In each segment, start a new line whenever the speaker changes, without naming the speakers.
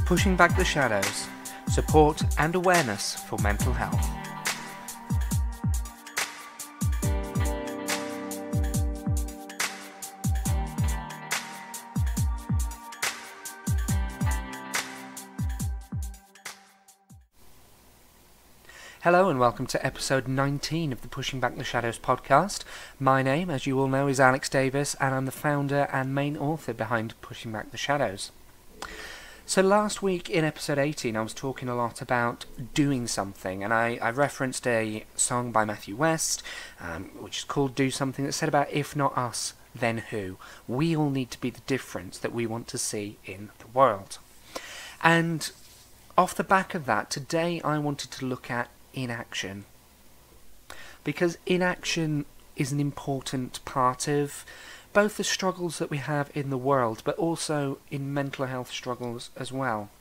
Pushing Back the Shadows, support and awareness for mental health. Hello and welcome to episode 19 of the Pushing Back the Shadows podcast. My name, as you all know, is Alex Davis, and I'm the founder and main author behind Pushing Back the Shadows. So last week in episode 18 I was talking a lot about doing something, and I referenced a song by Matthew West, which is called Do Something, that said about if not us, then who? We all need to be the difference that we want to see in the world. And off the back of that, today I wanted to look at inaction. Because inaction is an important part of both the struggles that we have in the world, but also in mental health struggles as well.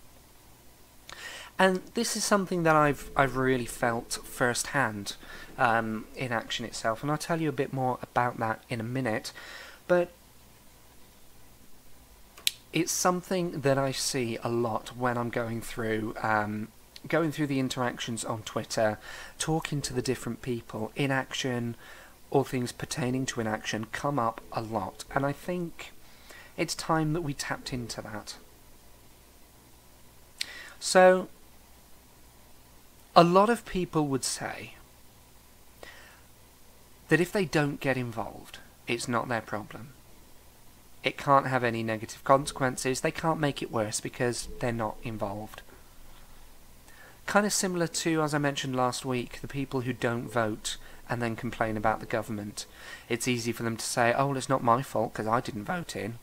And this is something that I've really felt firsthand, inaction itself, and I'll tell you a bit more about that in a minute. But it's something that I see a lot when I'm going through the interactions on Twitter, talking to the different people. Inaction, or things pertaining to inaction, come up a lot, and I think it's time that we tapped into that. So, a lot of people would say that if they don't get involved, it's not their problem. It can't have any negative consequences, they can't make it worse because they're not involved. Kind of similar to, as I mentioned last week, the people who don't vote and then complain about the government. It's easy for them to say, oh, well, it's not my fault because I didn't vote in.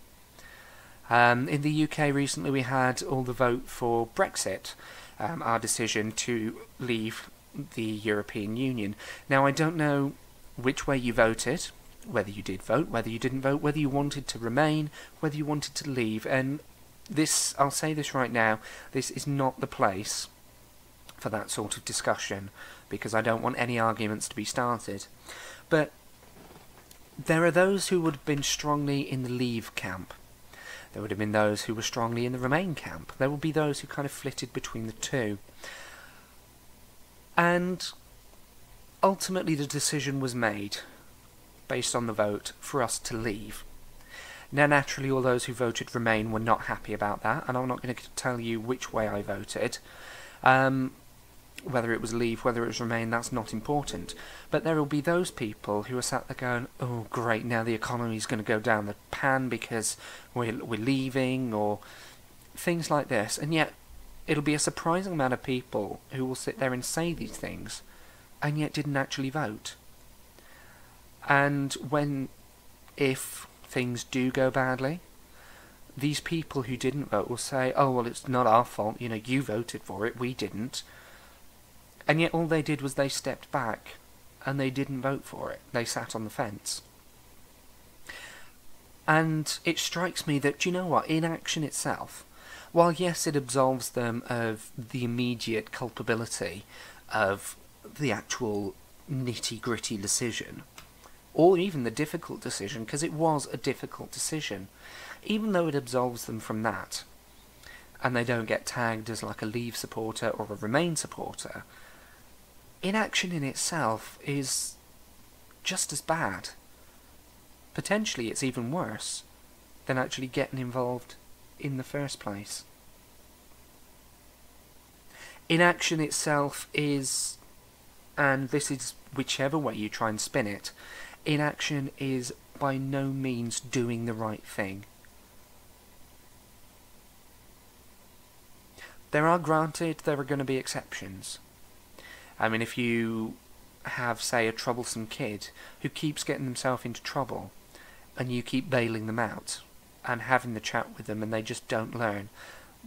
In the UK recently we had all the vote for Brexit, our decision to leave the European Union. Now, I don't know which way you voted, whether you did vote, whether you didn't vote, whether you wanted to remain, whether you wanted to leave, and this, I'll say this right now, this is not the place for that sort of discussion, because I don't want any arguments to be started. But there are those who would have been strongly in the leave camp. There would have been those who were strongly in the remain camp. There would be those who kind of flitted between the two. And ultimately the decision was made, based on the vote, for us to leave. Now, naturally, all those who voted remain were not happy about that, and I'm not going to tell you which way I voted. Whether it was leave, whether it was remain, that's not important. But there will be those people who are sat there going, oh great, now the economy's going to go down the pan because we're leaving, or things like this. And yet, it'll be a surprising amount of people who will sit there and say these things, and yet didn't actually vote. And if things do go badly, these people who didn't vote will say, oh well, it's not our fault, you voted for it, we didn't. And yet all they did was they stepped back and they didn't vote for it. They sat on the fence. And it strikes me that, do you know what, inaction itself, while yes, it absolves them of the immediate culpability of the actual nitty-gritty decision, or even the difficult decision, because it was a difficult decision, even though it absolves them from that, and they don't get tagged as like a Leave supporter or a Remain supporter, inaction in itself is just as bad. Potentially it's even worse than actually getting involved in the first place. Inaction itself is, and this is whichever way you try and spin it, inaction is by no means doing the right thing. There are going to be exceptions. I mean, if you have, say, a troublesome kid who keeps getting themselves into trouble, and you keep bailing them out, and having the chat with them, and they just don't learn,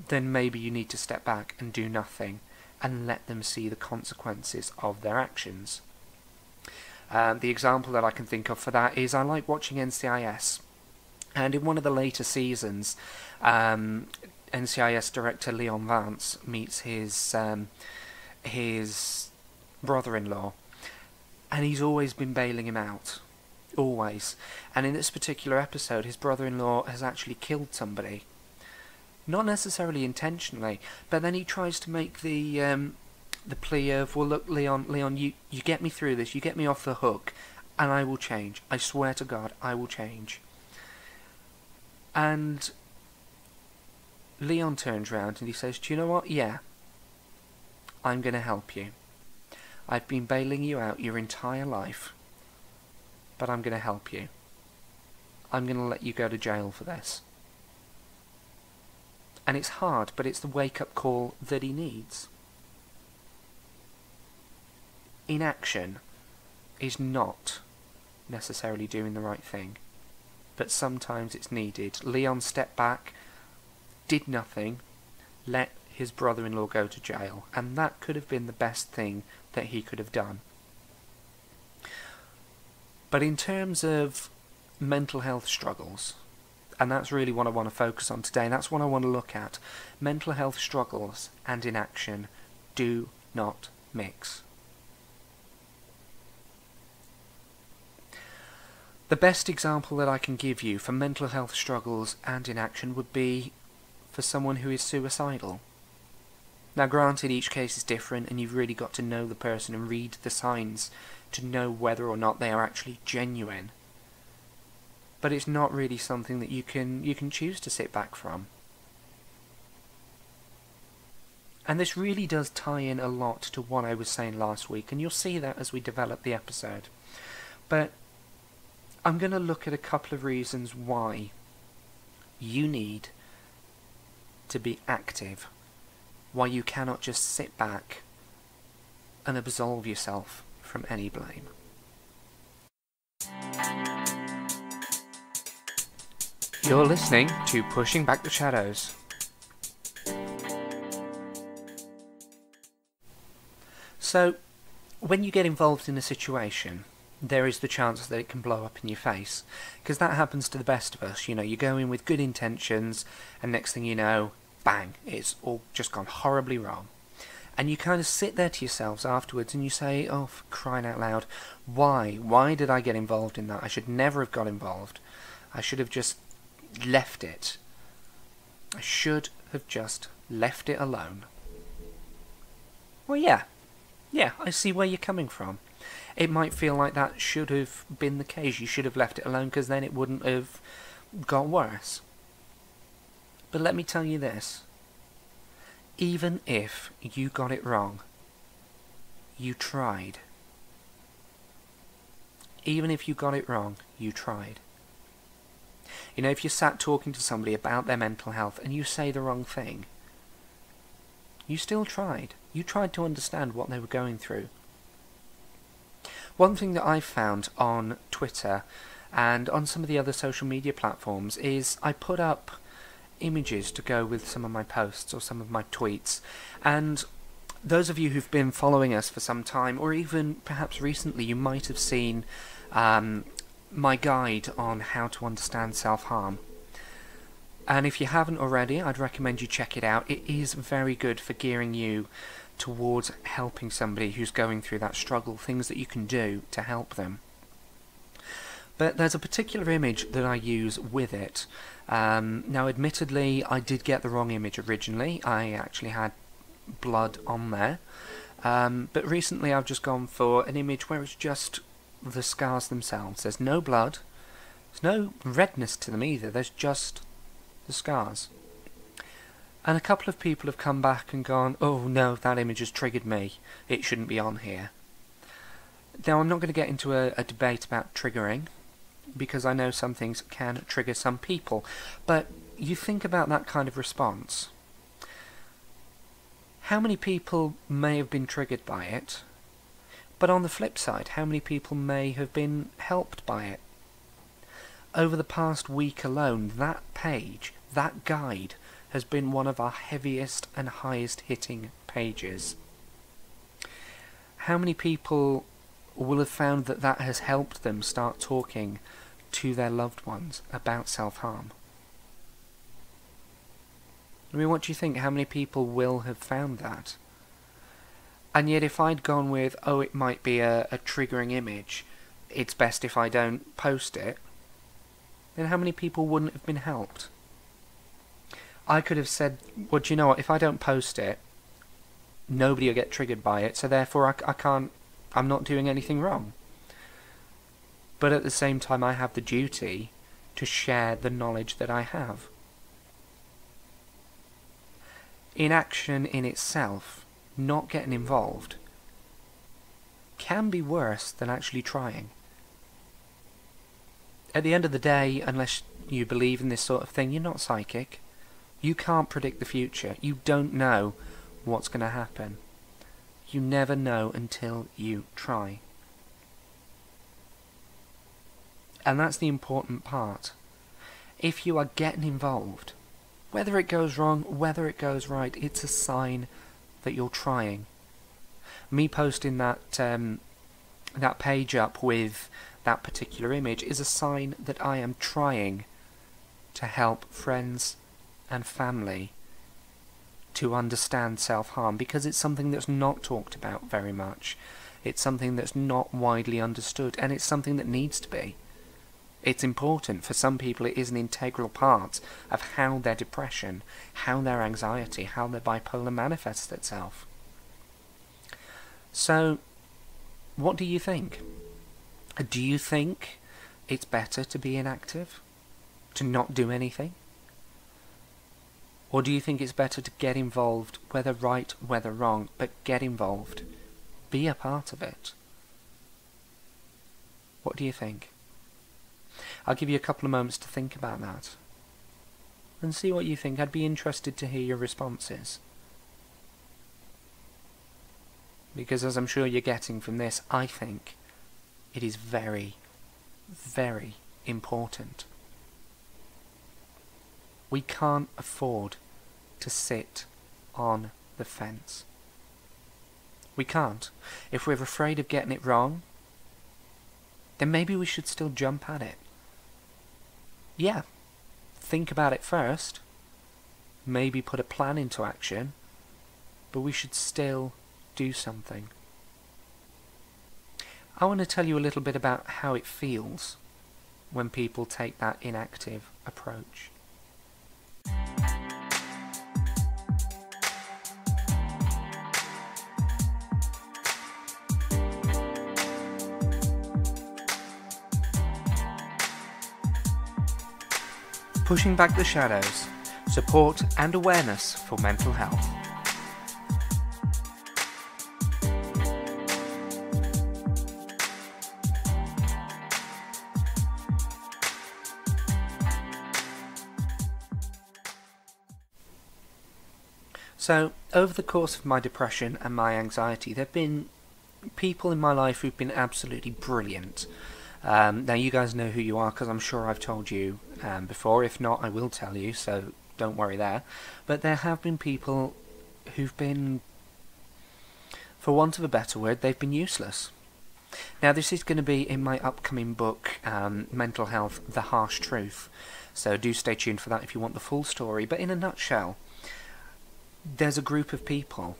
then maybe you need to step back and do nothing, and let them see the consequences of their actions. The example that I can think of for that is I like watching NCIS, and in one of the later seasons, NCIS director Leon Vance meets his brother-in-law, and he's always been bailing him out, always. And in this particular episode, his brother-in-law has actually killed somebody, Not necessarily intentionally, but then he tries to make the plea of, well, look, Leon, you get me through this, you get me off the hook, and I will change. I swear to God, I will change. And Leon turns around and he says, do you know what? Yeah, I'm going to help you. I've been bailing you out your entire life, but I'm going to help you. I'm going to let you go to jail for this. And it's hard, but it's the wake-up call that he needs. Inaction is not necessarily doing the right thing, but sometimes it's needed. Leon stepped back, did nothing, let his brother-in-law go to jail, and that could have been the best thing that he could have done. But in terms of mental health struggles, and that's really what I want to focus on today, and that's what I want to look at, mental health struggles and inaction do not mix. The best example that I can give you for mental health struggles and inaction would be for someone who is suicidal. Now granted, each case is different and you've really got to know the person and read the signs to know whether or not they are actually genuine. But it's not really something that you can choose to sit back from. And this really does tie in a lot to what I was saying last week, and you'll see that as we develop the episode. But I'm going to look at a couple of reasons why you need to be active, why you cannot just sit back and absolve yourself from any blame. You're listening to Pushing Back the Shadows. So, when you get involved in a situation, there is the chance that it can blow up in your face, because that happens to the best of us. You know, you go in with good intentions, and next thing you know, bang, it's all just gone horribly wrong. And you kind of sit there to yourselves afterwards and you say, oh, for crying out loud, why? Why did I get involved in that? I should never have got involved. I should have just left it. I should have just left it alone. Well, yeah, I see where you're coming from. It might feel like that should have been the case. You should have left it alone because then it wouldn't have got worse. But let me tell you this. Even if you got it wrong, you tried. Even if you got it wrong, you tried. You know, if you sat talking to somebody about their mental health and you say the wrong thing, you still tried. You tried to understand what they were going through. One thing that I've found on Twitter and on some of the other social media platforms is I put up images to go with some of my posts or some of my tweets, and those of you who've been following us for some time, or even perhaps recently, you might have seen my guide on how to understand self-harm. And if you haven't already, I'd recommend you check it out. It is very good for gearing you towards helping somebody who's going through that struggle, things that you can do to help them. But there's a particular image that I use with it. Now admittedly, I did get the wrong image originally. I actually had blood on there. But recently I've just gone for an image where it's just the scars themselves. There's no blood. There's no redness to them either. There's just the scars. And a couple of people have come back and gone, oh no, that image has triggered me. It shouldn't be on here. Now I'm not going to get into a debate about triggering, because I know some things can trigger some people. But you think about that kind of response. How many people may have been triggered by it? But on the flip side, how many people may have been helped by it? Over the past week alone, that page, that guide, has been one of our heaviest and highest hitting pages. How many people will have found that that has helped them start talking to their loved ones about self-harm? I mean, what do you think? How many people will have found that? And yet if I'd gone with, oh, it might be a triggering image, it's best if I don't post it, then how many people wouldn't have been helped? I could have said, well, do you know what, if I don't post it, nobody will get triggered by it, so therefore I can't, I'm not doing anything wrong. But at the same time, I have the duty to share the knowledge that I have. Inaction in itself, not getting involved, can be worse than actually trying. At the end of the day, unless you believe in this sort of thing, you're not psychic. You can't predict the future. You don't know what's going to happen. You never know until you try. And that's the important part. If you are getting involved, whether it goes wrong, whether it goes right, it's a sign that you're trying. Me posting that that page up with that particular image is a sign that I am trying to help friends and family to understand self-harm, because it's something that's not talked about very much. It's something that's not widely understood, and it's something that needs to be. It's important. For some people it is an integral part of how their depression, how their anxiety, how their bipolar manifests itself. So, what do you think? Do you think it's better to be inactive? To not do anything? Or do you think it's better to get involved, whether right, whether wrong, but get involved? Be a part of it. What do you think? I'll give you a couple of moments to think about that. And see what you think. I'd be interested to hear your responses. Because as I'm sure you're getting from this, I think it is very, very important. We can't afford to sit on the fence. We can't. If we're afraid of getting it wrong, then maybe we should still jump at it. Yeah, think about it first, maybe put a plan into action, but we should still do something. I want to tell you a little bit about how it feels when people take that inactive approach. Pushing back the shadows, support and awareness for mental health. So, over the course of my depression and my anxiety, there have been people in my life who've been absolutely brilliant. Now you guys know who you are, because I'm sure I've told you before. If not, I will tell you, so don't worry there. But there have been people who've been, for want of a better word, they've been useless. Now this is going to be in my upcoming book, Mental Health, The Harsh Truth. So do stay tuned for that if you want the full story. But in a nutshell, there's a group of people,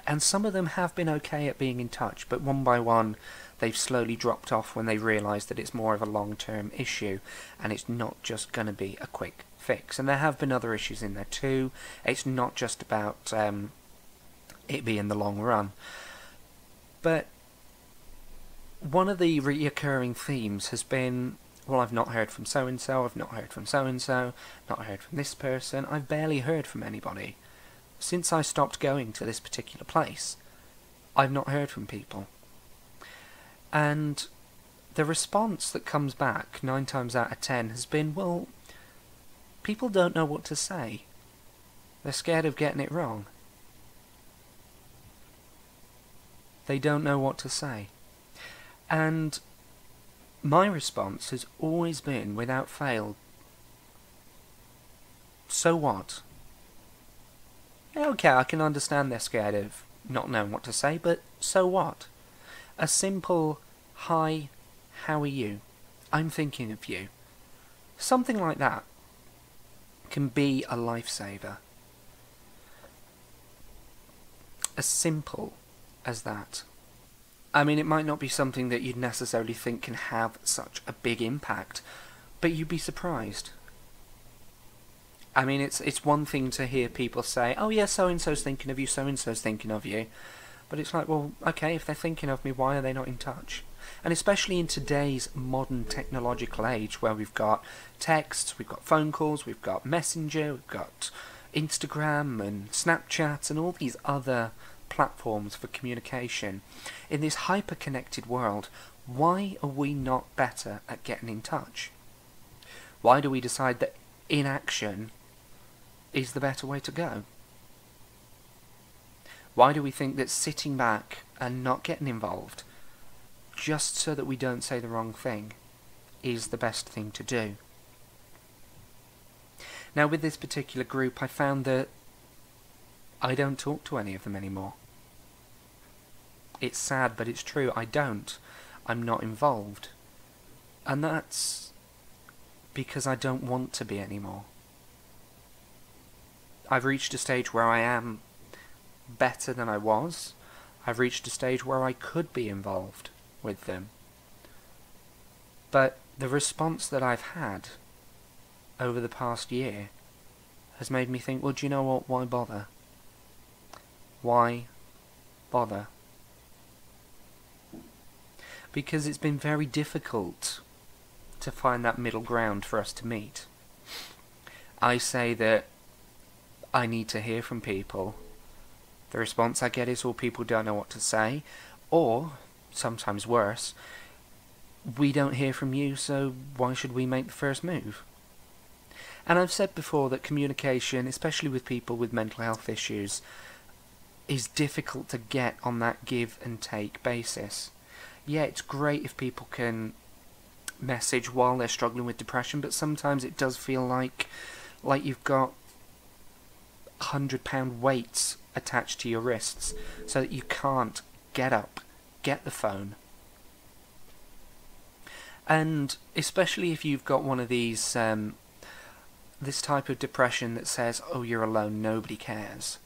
and some of them have been okay at being in touch, but one by one they've slowly dropped off when they realise that it's more of a long-term issue and it's not just going to be a quick fix. And there have been other issues in there too. It's not just about it being the long run. But one of the reoccurring themes has been, well, I've not heard from so-and-so, I've not heard from so-and-so, not heard from this person, I've barely heard from anybody. Since I stopped going to this particular place, I've not heard from people. And the response that comes back 9 times out of 10 has been, well, people don't know what to say. They're scared of getting it wrong. They don't know what to say. And my response has always been, without fail, so what? Yeah, okay, I can understand they're scared of not knowing what to say, but so what? A simple, hi, how are you? I'm thinking of you. Something like that can be a lifesaver. As simple as that. I mean, it might not be something that you'd necessarily think can have such a big impact, but you'd be surprised. I mean, it's one thing to hear people say, oh yeah, so-and-so's thinking of you, so-and-so's thinking of you. But it's like, well, okay, if they're thinking of me, why are they not in touch? And especially in today's modern technological age, where we've got texts, we've got phone calls, we've got Messenger, we've got Instagram and Snapchat and all these other platforms for communication. In this hyper-connected world, why are we not better at getting in touch? Why do we decide that inaction is the better way to go? Why do we think that sitting back and not getting involved, just so that we don't say the wrong thing, is the best thing to do? Now, with this particular group, I found that I don't talk to any of them anymore. It's sad, but it's true. I don't. I'm not involved. And that's because I don't want to be anymore. I've reached a stage where I am better than I was. I've reached a stage where I could be involved with them. But the response that I've had over the past year has made me think, well, do you know what? Why bother? Why bother? Because it's been very difficult to find that middle ground for us to meet. I say that I need to hear from people. The response I get is, well, people don't know what to say, or, sometimes worse, we don't hear from you, so why should we make the first move? And I've said before that communication, especially with people with mental health issues, is difficult to get on that give and take basis. Yeah, it's great if people can message while they're struggling with depression, but sometimes it does feel like you've got £100 weights attached to your wrists so that you can't get up, get the phone. And especially if you've got one of these this type of depression that says, oh, you're alone, nobody cares,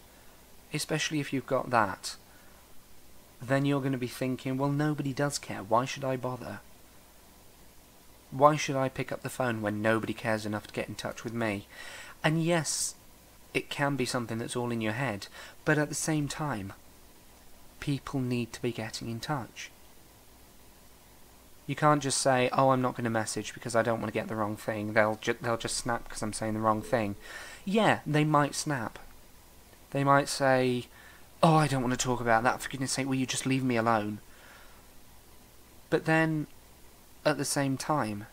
especially if you've got that, then you're going to be thinking, well, nobody does care, why should I bother? Why should I pick up the phone when nobody cares enough to get in touch with me? And yes, it can be something that's all in your head, but at the same time, people need to be getting in touch. You can't just say, oh, I'm not going to message because I don't want to get the wrong thing. They'll just snap because I'm saying the wrong thing. Yeah, they might snap. They might say, oh, I don't want to talk about that. For goodness sake, will you just leave me alone? But then, at the same time,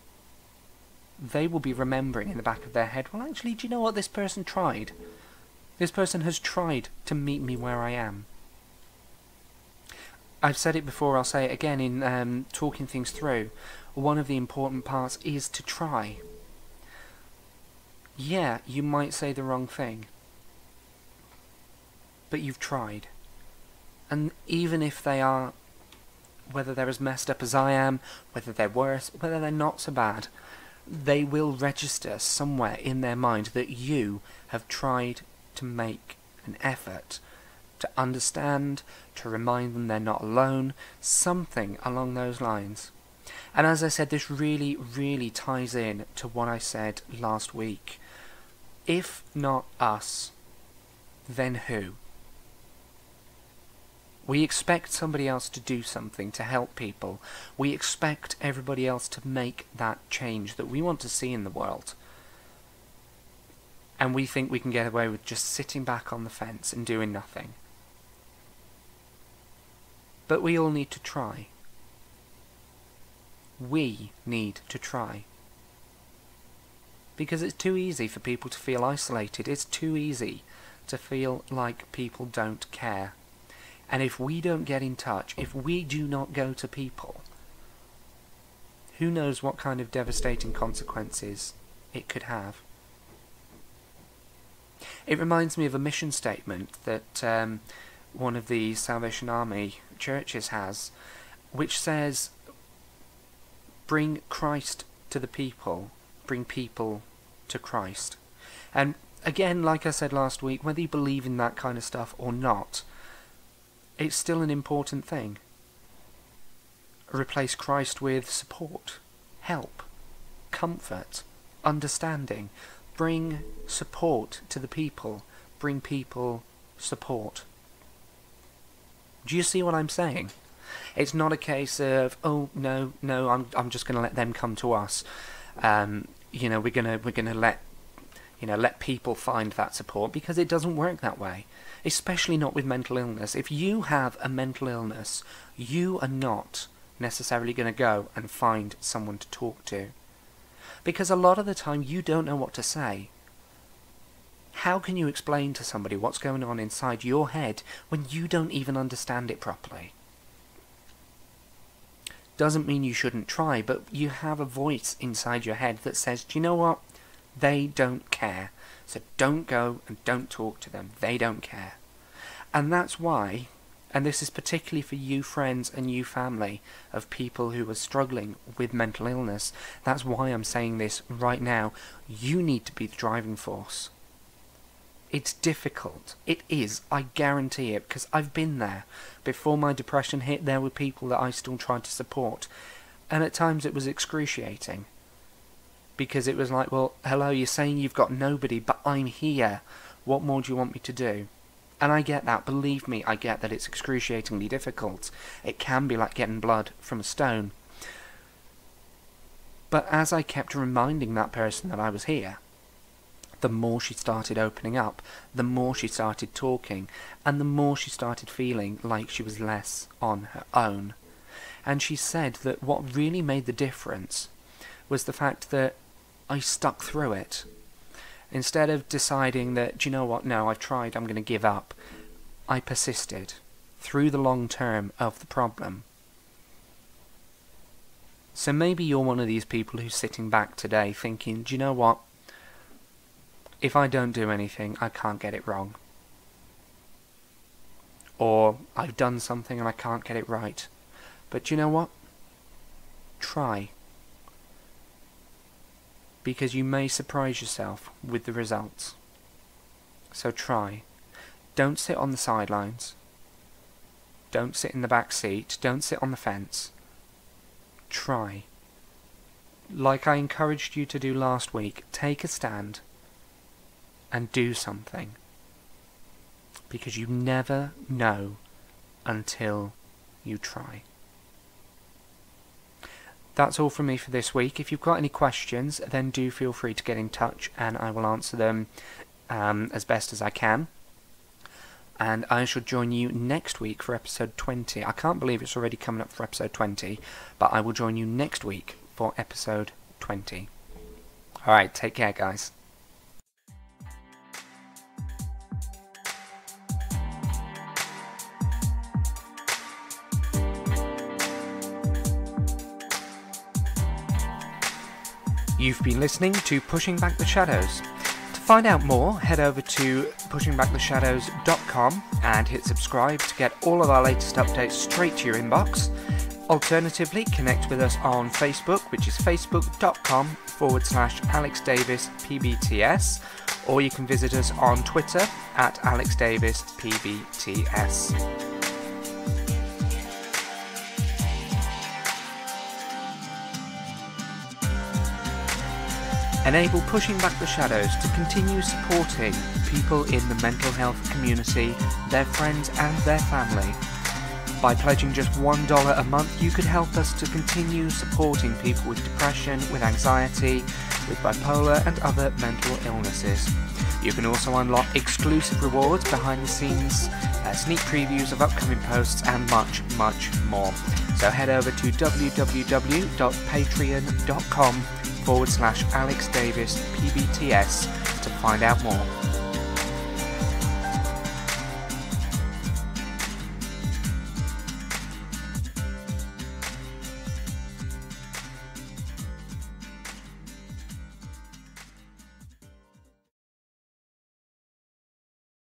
they will be remembering in the back of their head, well, actually, do you know what? This person tried. This person has tried to meet me where I am. I've said it before, I'll say it again in talking things through. One of the important parts is to try. Yeah, you might say the wrong thing, but you've tried. And even if they are, whether they're as messed up as I am, whether they're worse, whether they're not so bad, they will register somewhere in their mind that you have tried to make an effort to understand, to remind them they're not alone, something along those lines. And as I said, this really, really ties in to what I said last week. If not us, then who? We expect somebody else to do something to help people. We expect everybody else to make that change that we want to see in the world. And we think we can get away with just sitting back on the fence and doing nothing. But we all need to try. We need to try. Because it's too easy for people to feel isolated. It's too easy to feel like people don't care. And if we don't get in touch, if we do not go to people, who knows what kind of devastating consequences it could have. It reminds me of a mission statement that one of the Salvation Army churches has, which says, bring Christ to the people, bring people to Christ. And again, like I said last week, whether you believe in that kind of stuff or not, it's still an important thing. Replace Christ with support, help, comfort, understanding. bring support to the people. Bring people support. Do you see what I'm saying? It's not a case of, oh no, I'm just going to let them come to us. We're gonna let people find that support, because it doesn't work that way. Especially not with mental illness. If you have a mental illness, you are not necessarily going to go and find someone to talk to. Because a lot of the time you don't know what to say. How can you explain to somebody what's going on inside your head when you don't even understand it properly? Doesn't mean you shouldn't try, but you have a voice inside your head that says, do you know what? They don't care. So don't go and don't talk to them. They don't care. And that's why, and this is particularly for you friends and you family of people who are struggling with mental illness, that's why I'm saying this right now. You need to be the driving force. It's difficult. It is. I guarantee it, because I've been there. Before my depression hit, there were people that I still tried to support. And at times it was excruciating. Because it was like, well, hello, you're saying you've got nobody, but I'm here. What more do you want me to do? And I get that. Believe me, I get that it's excruciatingly difficult. It can be like getting blood from a stone. But as I kept reminding that person that I was here, the more she started opening up, the more she started talking, and the more she started feeling like she was less on her own. And she said that what really made the difference was the fact that I stuck through it. Instead of deciding that, do you know what, no, I've tried, I'm going to give up, I persisted through the long term of the problem. So maybe you're one of these people who's sitting back today thinking, do you know what, if I don't do anything, I can't get it wrong. Or I've done something and I can't get it right. But do you know what? Try. Because you may surprise yourself with the results. So try. Don't sit on the sidelines. Don't sit in the back seat. Don't sit on the fence. Try. Like I encouraged you to do last week, take a stand and do something. Because you never know until you try. That's all from me for this week. If you've got any questions, then do feel free to get in touch and I will answer them as best as I can. And I shall join you next week for episode 20. I can't believe it's already coming up for episode 20, but I will join you next week for episode 20. Alright, take care, guys. You've been listening to Pushing Back the Shadows. To find out more, head over to pushingbacktheshadows.com and hit subscribe to get all of our latest updates straight to your inbox. Alternatively, connect with us on Facebook, which is facebook.com/AlexDavisPBTS, or you can visit us on Twitter at AlexDavisPBTS. Enable Pushing Back the Shadows to continue supporting people in the mental health community, their friends and their family. By pledging just $1 a month, you could help us to continue supporting people with depression, with anxiety, with bipolar and other mental illnesses. You can also unlock exclusive rewards, behind the scenes, sneak previews of upcoming posts and much, much more. So head over to www.patreon.com/AlexDavisPBTS to find out more.